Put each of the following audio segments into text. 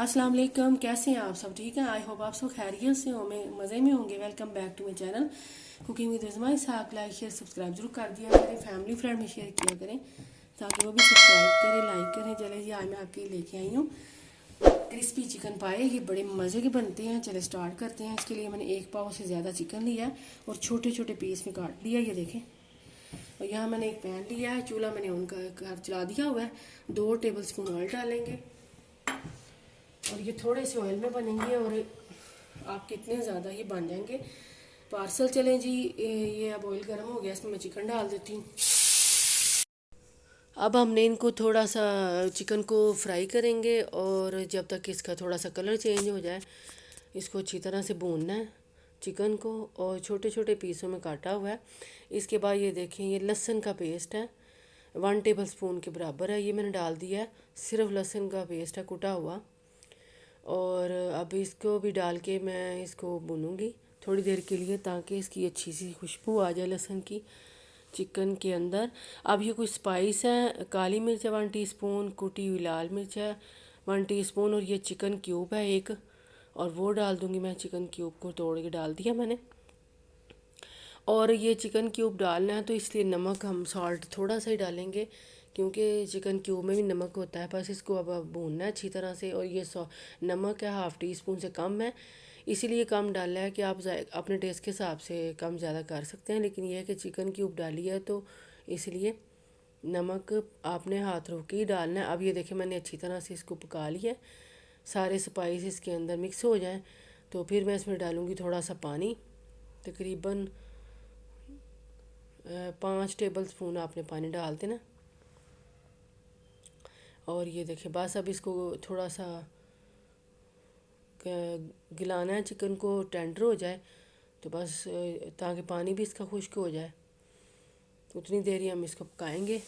अस्सलाम वालेकुम। कैसे हैं आप सब? ठीक हैं? आई होप आप सब खैरियत से हो, मैं मज़े में होंगे। Welcome back to my channel cooking with Uzma. साथ लाइक शेयर सब्सक्राइब जरूर कर दिया करें, फैमिली फ्रेंड में शेयर किया करें ताकि वो भी सब्सक्राइब करें, लाइक करें। चले जी, आज मैं आपके लेके आई हूँ क्रिस्पी चिकन पाए। ये बड़े मज़े के बनते हैं। चले स्टार्ट करते हैं। इसके लिए मैंने 1 पाव से ज़्यादा चिकन लिया है और छोटे छोटे पीस में काट लिया, ये देखें। और यहाँ मैंने एक पैन लिया है, चूल्हा मैंने उनका घर चला दिया हुआ है। 2 टेबल स्पून ऑयल डालेंगे और ये थोड़े से ऑयल में बनेंगे और आप कितने ज़्यादा ये बन जाएंगे पार्सल। चलें जी, ये अब ऑयल गर्म हो गया, इसमें मैं चिकन डाल देती हूँ। अब हमने इनको थोड़ा सा चिकन को फ्राई करेंगे और जब तक इसका थोड़ा सा कलर चेंज हो जाए इसको अच्छी तरह से भूनना है चिकन को। और छोटे छोटे पीसों में काटा हुआ है। इसके बाद ये देखें, ये लहसुन का पेस्ट है, 1 टेबल स्पून के बराबर है, ये मैंने डाल दिया है। सिर्फ लहसुन का पेस्ट है कुटा हुआ। और अब इसको भी डाल के मैं इसको भूनूंगी थोड़ी देर के लिए ताकि इसकी अच्छी सी खुशबू आ जाए लहसुन की चिकन के अंदर। अब ये कुछ स्पाइस है, काली मिर्च है 1 टीस्पून, कुटी हुई लाल मिर्च है 1 टीस्पून, और ये चिकन क्यूब है एक, और वो डाल दूंगी मैं। चिकन क्यूब को तोड़ के डाल दिया मैंने। और ये चिकन क्यूब डालना है तो इसलिए नमक हम सॉल्ट थोड़ा सा ही डालेंगे क्योंकि चिकन क्यूब में भी नमक होता है। बस इसको अब भूनना है अच्छी तरह से। और ये नमक है 1/2 टीस्पून से कम है, इसीलिए कम डाला है कि आप अपने टेस्ट के हिसाब से कम ज़्यादा कर सकते हैं। लेकिन यह है कि चिकन क्यूब डाली है तो इसलिए नमक आपने हाथ रोक के ही डालना है। अब ये देखें, मैंने अच्छी तरह से इसको पका लिया है, सारे स्पाइस इसके अंदर मिक्स हो जाएं तो फिर मैं इसमें डालूँगी थोड़ा सा पानी। तकरीबन 5 टेबल स्पून आपने पानी डाल देना। और ये देखें, बस अब इसको थोड़ा सा गिलाना है चिकन को, टेंडर हो जाए तो बस, ताकि पानी भी इसका खुश्क हो जाए उतनी देर ही हम इसको पकाएंगे।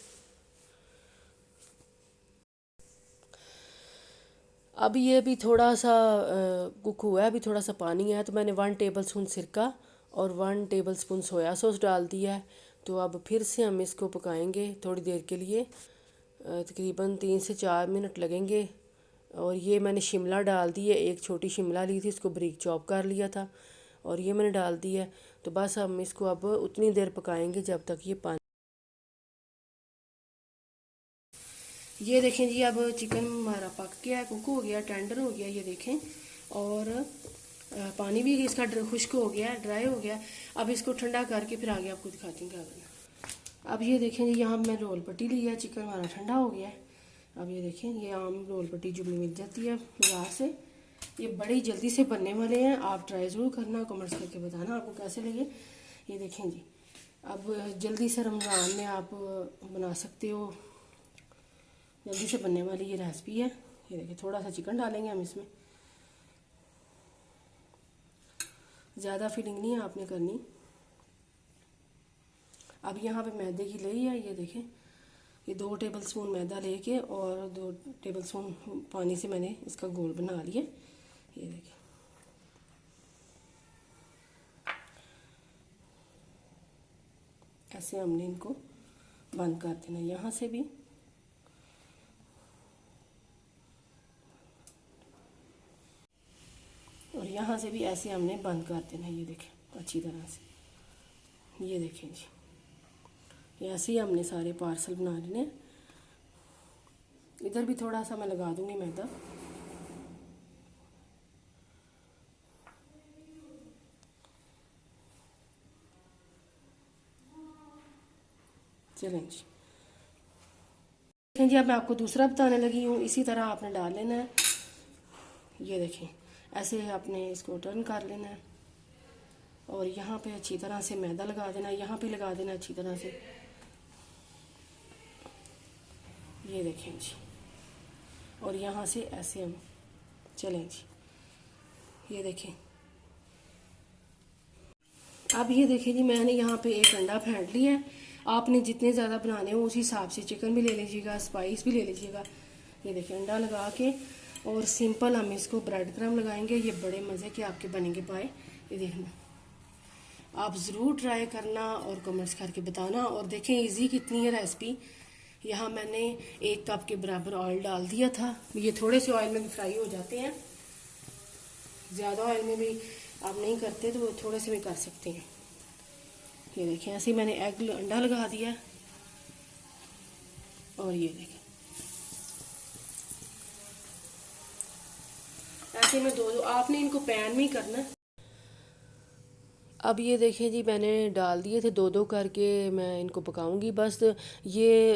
अब ये भी थोड़ा सा कुक हुआ है, अभी थोड़ा सा पानी है तो मैंने 1 टेबल स्पून सिरका और 1 टेबल स्पून सोया सॉस डाल दिया है। तो अब फिर से हम इसको पकाएंगे थोड़ी देर के लिए, तकरीबन 3 से 4 मिनट लगेंगे। और ये मैंने शिमला डाल दी है, एक छोटी शिमला ली थी, इसको बारीक चॉप कर लिया था और ये मैंने डाल दी है। तो बस हम इसको अब उतनी देर पकाएंगे जब तक ये पानी। ये देखें जी, अब चिकन हमारा पक गया है, कुक हो गया, टेंडर हो गया, ये देखें। और पानी भी इसका खुश्क हो गया, ड्राई हो गया। अब इसको ठंडा करके फिर आगे आपको दिखाती हूँ क्या करना। अब ये देखें जी, यहाँ मैं रोल पट्टी ली है, चिकन हमारा ठंडा हो गया है। अब ये देखें, ये आम रोल पट्टी जो मिल जाती है बाजार से, ये बड़ी जल्दी से बनने वाले हैं। आप ट्राई ज़रूर करना, कमेंट्स करके बताना आपको कैसे लगे। ये देखें जी, अब जल्दी से रमज़ान में आप बना सकते हो, जल्दी से बनने वाली ये रेसिपी है। ये देखिए, थोड़ा सा चिकन डालेंगे हम इसमें, ज़्यादा फिलिंग नहीं है आपने करनी। अब यहाँ पे मैदे की ली है, ये देखें, ये 2 टेबल स्पून मैदा लेके और 2 टेबल स्पून पानी से मैंने इसका गोल बना लिया। ये देखिए, ऐसे हमने इनको बंद कर देना यहाँ से भी। और यहाँ से भी ऐसे हमने बंद कर देना। ये देखें अच्छी तरह से, ये देखें जी, ऐसे ही हमने सारे पार्सल बना लेने। इधर भी थोड़ा सा मैं लगा दूंगी मैदा। चलें जी, देखें जी, अब मैं आपको दूसरा बताने लगी हूँ। इसी तरह आपने डाल लेना है। ये देखें, ऐसे आपने इसको टर्न कर लेना है और यहाँ पे अच्छी तरह से मैदा लगा देना है, यहाँ पे लगा देना अच्छी तरह से। ये देखें जी, और यहाँ से ऐसे हम, चलें जी, ये देखें। अब ये देखें जी, मैंने यहाँ पे एक अंडा फेंट लिया है। आपने जितने ज़्यादा बनाने हो उस हिसाब से चिकन भी ले लीजिएगा, स्पाइस भी ले लीजिएगा। ये देखिए, अंडा लगा के और सिंपल हम इसको ब्रेड क्रम्ब लगाएंगे। ये बड़े मज़े के आपके बनेंगे पाए। ये देखना, आप ज़रूर ट्राई करना और कमेंट्स करके बताना। और देखें इजी कितनी है रेसिपी, यहाँ मैंने 1 कप के बराबर ऑयल डाल दिया था। ये थोड़े से ऑयल में भी फ्राई हो जाते हैं, ज़्यादा ऑयल में भी आप नहीं करते तो वो थोड़े से भी कर सकते हैं। ये देखें, ऐसे ही मैंने अंडा लगा दिया है। और ये देखें, ऐसे में दो आपने इनको पैन में ही करना है। अब ये देखें जी, मैंने डाल दिए थे 2-2 करके, मैं इनको पकाऊंगी बस। ये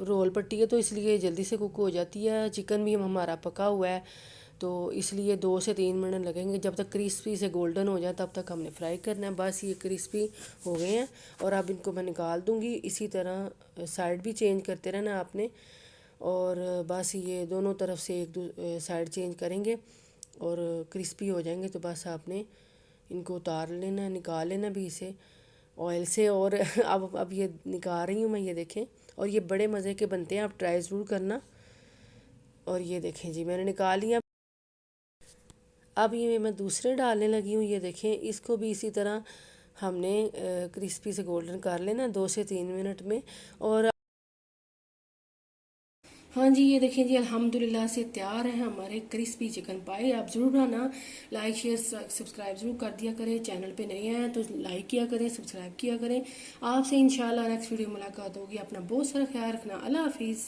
रोल पट्टी है तो इसलिए जल्दी से कुक हो जाती है। चिकन भी हमारा पका हुआ है तो इसलिए 2 से 3 मिनट लगेंगे। जब तक क्रिस्पी से गोल्डन हो जाए तब तक हमने फ्राई करना है। बस ये क्रिस्पी हो गए हैं और अब इनको मैं निकाल दूंगी। इसी तरह साइड भी चेंज करते रहना आपने। और बस ये दोनों तरफ से एक साइड चेंज करेंगे और क्रिस्पी हो जाएंगे तो बस आपने इनको उतार लेना, निकाल लेना भी इसे ऑयल से। और अब ये निकाल रही हूँ मैं, ये देखें। और ये बड़े मज़े के बनते हैं, आप ट्राई ज़रूर करना। और ये देखें जी, मैंने निकाल लिया। अब ये मैं दूसरे डालने लगी हूँ। ये देखें, इसको भी इसी तरह हमने क्रिस्पी से गोल्डन कर लेना 2 से 3 मिनट में। और हाँ जी, ये देखें जी, अल्हम्दुलिल्लाह से तैयार है हमारे क्रिस्पी चिकन पाई। आप ज़रूर बनाना, लाइक शेयर सब्सक्राइब ज़रूर कर दिया करें। चैनल पे नए हैं तो लाइक किया करें, सब्सक्राइब किया करें। आपसे इंशाल्लाह नेक्स्ट वीडियो मुलाकात होगी। अपना बहुत सारा ख्याल रखना। अल्लाह हाफिज़।